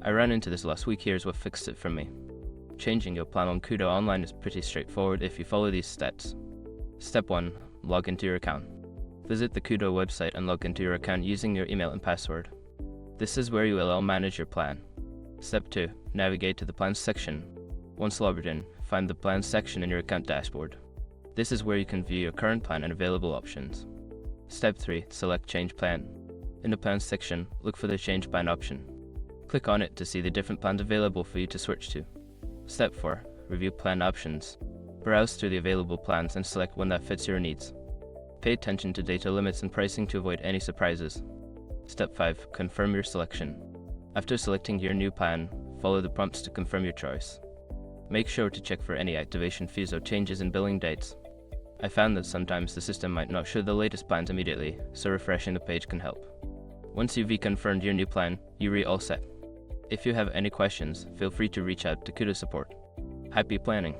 I ran into this last week. Here's what fixed it for me. Changing your plan on Koodo Online is pretty straightforward if you follow these steps. Step 1. Log into your account. Visit the Koodo website and log into your account using your email and password. This is where you will manage your plan. Step 2. Navigate to the Plans section. Once logged in, find the Plans section in your account dashboard. This is where you can view your current plan and available options. Step 3. Select Change Plan. In the Plans section, look for the Change Plan option. Click on it to see the different plans available for you to switch to. Step 4. Review plan options. Browse through the available plans and select one that fits your needs. Pay attention to data limits and pricing to avoid any surprises. Step 5. Confirm your selection. After selecting your new plan, follow the prompts to confirm your choice. Make sure to check for any activation fees or changes in billing dates. I found that sometimes the system might not show the latest plans immediately, so refreshing the page can help. Once you've reconfirmed your new plan, you're all set. If you have any questions, feel free to reach out to Koodo support. Happy planning!